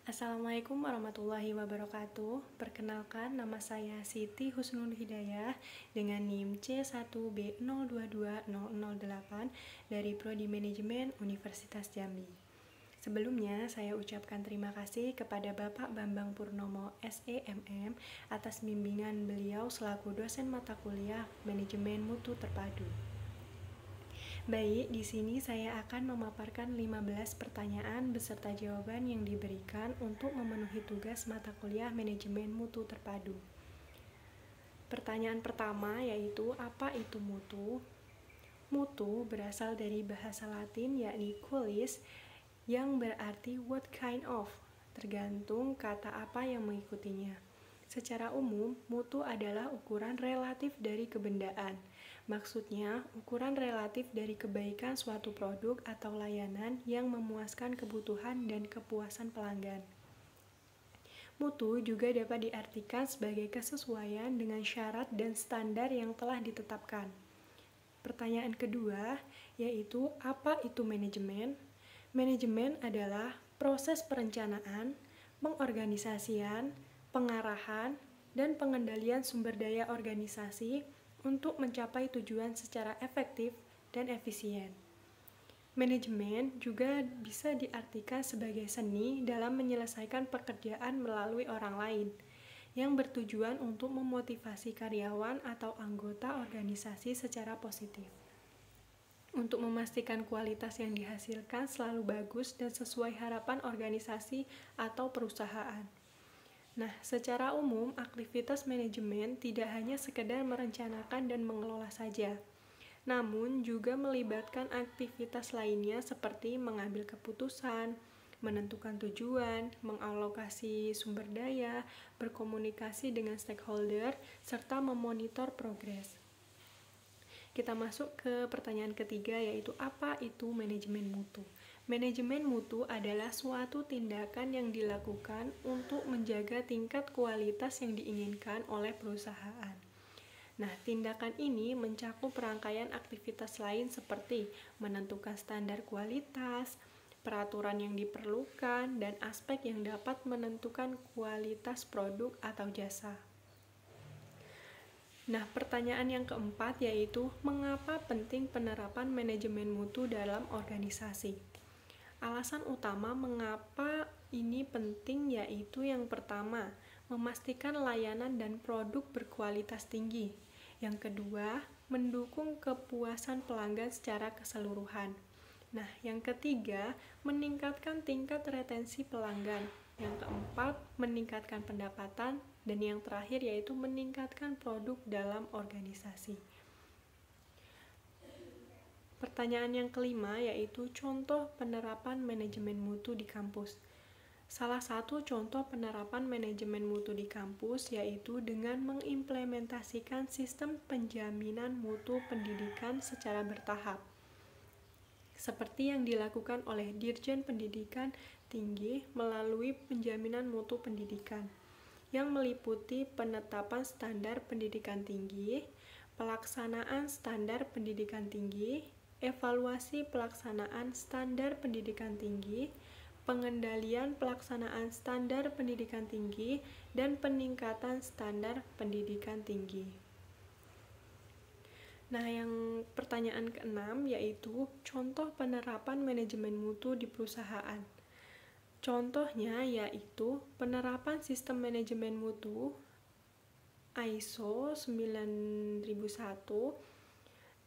Assalamualaikum warahmatullahi wabarakatuh. Perkenalkan, nama saya Siti Husnul Hidayah dengan NIM C1B022008 dari Prodi Manajemen Universitas Jambi. Sebelumnya, saya ucapkan terima kasih kepada Bapak Bambang Purnomo SEMM atas bimbingan beliau selaku dosen mata kuliah Manajemen Mutu Terpadu. Baik, di sini saya akan memaparkan 15 pertanyaan beserta jawaban yang diberikan untuk memenuhi tugas mata kuliah Manajemen Mutu Terpadu. Pertanyaan pertama yaitu, apa itu mutu? Mutu berasal dari bahasa Latin yakni kulis, yang berarti what kind of, tergantung kata apa yang mengikutinya. Secara umum, mutu adalah ukuran relatif dari kebendaan. Maksudnya, ukuran relatif dari kebaikan suatu produk atau layanan yang memuaskan kebutuhan dan kepuasan pelanggan. Mutu juga dapat diartikan sebagai kesesuaian dengan syarat dan standar yang telah ditetapkan. Pertanyaan kedua, yaitu apa itu manajemen? Manajemen adalah proses perencanaan, pengorganisasian, pengarahan, dan pengendalian sumber daya organisasi untuk mencapai tujuan secara efektif dan efisien. Manajemen juga bisa diartikan sebagai seni dalam menyelesaikan pekerjaan melalui orang lain, yang bertujuan untuk memotivasi karyawan atau anggota organisasi secara positif. Untuk memastikan kualitas yang dihasilkan selalu bagus dan sesuai harapan organisasi atau perusahaan. Nah, secara umum, aktivitas manajemen tidak hanya sekedar merencanakan dan mengelola saja, namun juga melibatkan aktivitas lainnya seperti mengambil keputusan, menentukan tujuan, mengalokasi sumber daya, berkomunikasi dengan stakeholder, serta memonitor progres. Kita masuk ke pertanyaan ketiga, yaitu apa itu manajemen mutu? Manajemen mutu adalah suatu tindakan yang dilakukan untuk menjaga tingkat kualitas yang diinginkan oleh perusahaan. Nah, tindakan ini mencakup rangkaian aktivitas lain seperti menentukan standar kualitas, peraturan yang diperlukan, dan aspek yang dapat menentukan kualitas produk atau jasa. Nah, pertanyaan yang keempat yaitu, mengapa penting penerapan manajemen mutu dalam organisasi? Alasan utama mengapa ini penting yaitu yang pertama, memastikan layanan dan produk berkualitas tinggi. Yang kedua, mendukung kepuasan pelanggan secara keseluruhan. Nah, yang ketiga, meningkatkan tingkat retensi pelanggan. Yang keempat, meningkatkan pendapatan. Dan yang terakhir yaitu meningkatkan produk dalam organisasi. Pertanyaan yang kelima yaitu contoh penerapan manajemen mutu di kampus. Salah satu contoh penerapan manajemen mutu di kampus yaitu dengan mengimplementasikan sistem penjaminan mutu pendidikan secara bertahap, seperti yang dilakukan oleh Dirjen Pendidikan Tinggi melalui penjaminan mutu pendidikan, yang meliputi penetapan standar pendidikan tinggi, pelaksanaan standar pendidikan tinggi, evaluasi pelaksanaan standar pendidikan tinggi, pengendalian pelaksanaan standar pendidikan tinggi, dan peningkatan standar pendidikan tinggi. Nah, yang pertanyaan keenam yaitu contoh penerapan manajemen mutu di perusahaan. Contohnya yaitu penerapan sistem manajemen mutu ISO 9001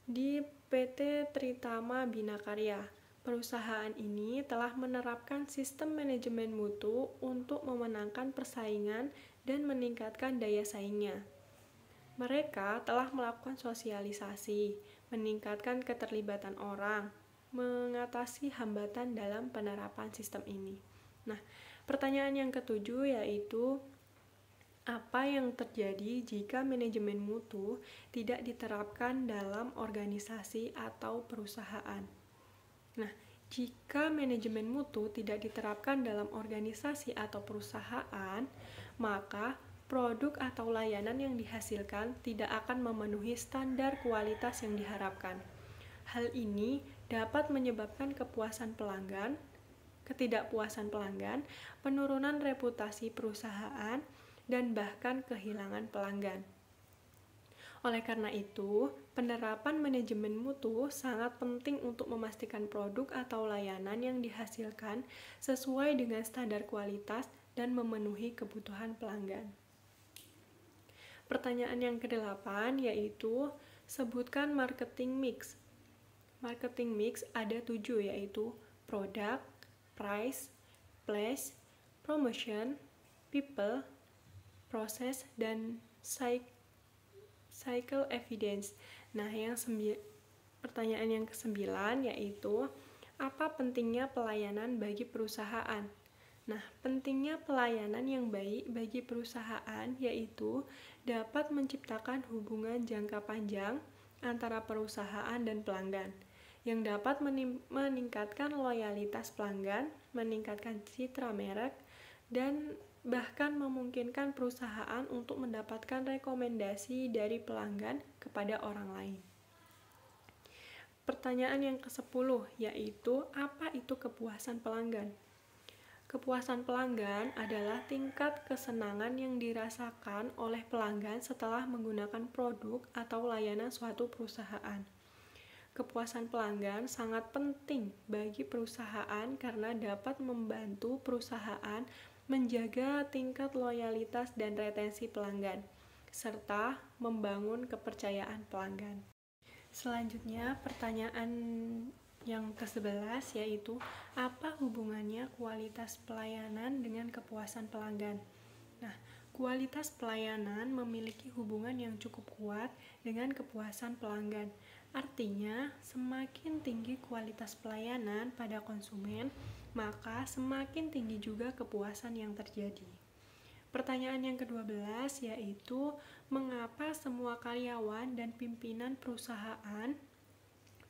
di PT Tritama Bina Karya. Perusahaan ini telah menerapkan sistem manajemen mutu untuk memenangkan persaingan dan meningkatkan daya saingnya. Mereka telah melakukan sosialisasi, meningkatkan keterlibatan orang, mengatasi hambatan dalam penerapan sistem ini. Nah, pertanyaan yang ketujuh yaitu, apa yang terjadi jika manajemen mutu tidak diterapkan dalam organisasi atau perusahaan? Nah, jika manajemen mutu tidak diterapkan dalam organisasi atau perusahaan, maka produk atau layanan yang dihasilkan tidak akan memenuhi standar kualitas yang diharapkan. Hal ini dapat menyebabkan kepuasan pelanggan, ketidakpuasan pelanggan, penurunan reputasi perusahaan, dan bahkan kehilangan pelanggan. Oleh karena itu, penerapan manajemen mutu sangat penting untuk memastikan produk atau layanan yang dihasilkan sesuai dengan standar kualitas dan memenuhi kebutuhan pelanggan. Pertanyaan yang ke-8 yaitu, sebutkan marketing mix. Marketing mix ada 7 yaitu product, price, place, promotion, people, process, dan cycle evidence. Nah, pertanyaan yang ke-9 yaitu, apa pentingnya pelayanan bagi perusahaan? Nah, pentingnya pelayanan yang baik bagi perusahaan yaitu dapat menciptakan hubungan jangka panjang antara perusahaan dan pelanggan, yang dapat meningkatkan loyalitas pelanggan, meningkatkan citra merek, dan bahkan memungkinkan perusahaan untuk mendapatkan rekomendasi dari pelanggan kepada orang lain. Pertanyaan yang ke-10 yaitu, apa itu kepuasan pelanggan? Kepuasan pelanggan adalah tingkat kesenangan yang dirasakan oleh pelanggan setelah menggunakan produk atau layanan suatu perusahaan. Kepuasan pelanggan sangat penting bagi perusahaan karena dapat membantu perusahaan menjaga tingkat loyalitas dan retensi pelanggan, serta membangun kepercayaan pelanggan. Selanjutnya, pertanyaan yang ke-11 yaitu, apa hubungannya kualitas pelayanan dengan kepuasan pelanggan? Nah, kualitas pelayanan memiliki hubungan yang cukup kuat dengan kepuasan pelanggan. Artinya, semakin tinggi kualitas pelayanan pada konsumen, maka semakin tinggi juga kepuasan yang terjadi. Pertanyaan yang ke-12 yaitu, mengapa semua karyawan dan pimpinan perusahaan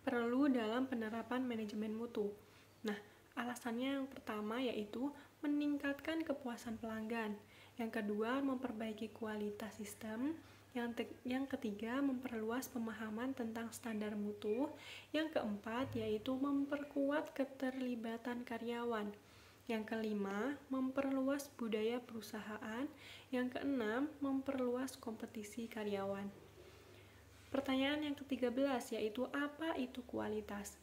perlu dalam penerapan manajemen mutu? Nah, alasannya yang pertama yaitu meningkatkan kepuasan pelanggan. Yang kedua, memperbaiki kualitas sistem. Yang ketiga, memperluas pemahaman tentang standar mutu. Yang keempat, yaitu memperkuat keterlibatan karyawan. Yang kelima, memperluas budaya perusahaan. Yang keenam, memperluas kompetisi karyawan. Pertanyaan yang ke-13 yaitu, apa itu kualitas?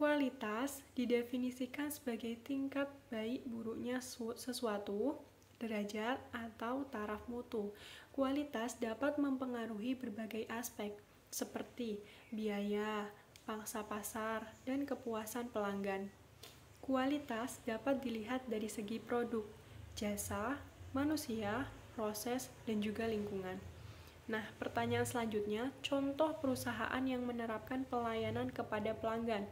Kualitas didefinisikan sebagai tingkat baik buruknya sesuatu, derajat, atau taraf mutu. Kualitas dapat mempengaruhi berbagai aspek, seperti biaya, pangsa pasar, dan kepuasan pelanggan. Kualitas dapat dilihat dari segi produk, jasa, manusia, proses, dan juga lingkungan. Nah, pertanyaan selanjutnya, contoh perusahaan yang menerapkan pelayanan kepada pelanggan,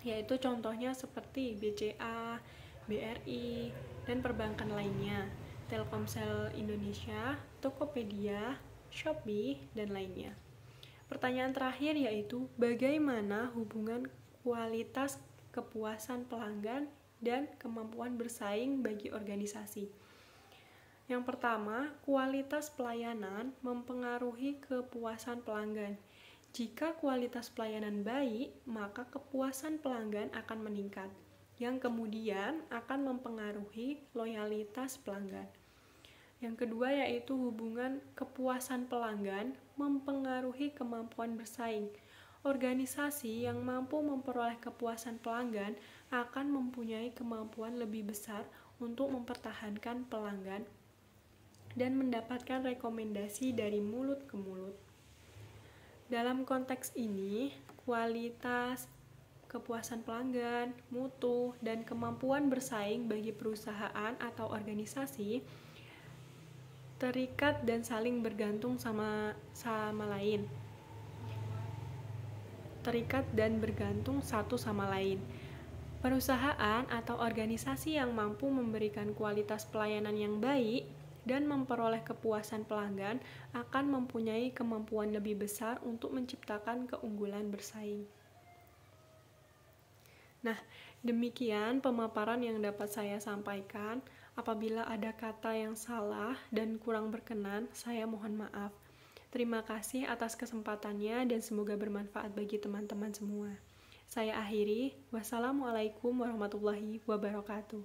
yaitu contohnya seperti BCA, BRI, dan perbankan lainnya, Telkomsel Indonesia, Tokopedia, Shopee, dan lainnya. Pertanyaan terakhir yaitu, bagaimana hubungan kualitas kepuasan pelanggan dan kemampuan bersaing bagi organisasi? Yang pertama, kualitas pelayanan mempengaruhi kepuasan pelanggan. Jika kualitas pelayanan baik, maka kepuasan pelanggan akan meningkat, yang kemudian akan mempengaruhi loyalitas pelanggan. Yang kedua yaitu hubungan kepuasan pelanggan mempengaruhi kemampuan bersaing. Organisasi yang mampu memperoleh kepuasan pelanggan akan mempunyai kemampuan lebih besar untuk mempertahankan pelanggan dan mendapatkan rekomendasi dari mulut ke mulut. Dalam konteks ini, kualitas, kepuasan pelanggan, mutu, dan kemampuan bersaing bagi perusahaan atau organisasi terikat dan saling bergantung terikat dan bergantung satu sama lain. Perusahaan atau organisasi yang mampu memberikan kualitas pelayanan yang baik dan memperoleh kepuasan pelanggan akan mempunyai kemampuan lebih besar untuk menciptakan keunggulan bersaing. Nah, demikian pemaparan yang dapat saya sampaikan. Apabila ada kata yang salah dan kurang berkenan, saya mohon maaf. Terima kasih atas kesempatannya dan semoga bermanfaat bagi teman-teman semua. Saya akhiri, wassalamualaikum warahmatullahi wabarakatuh.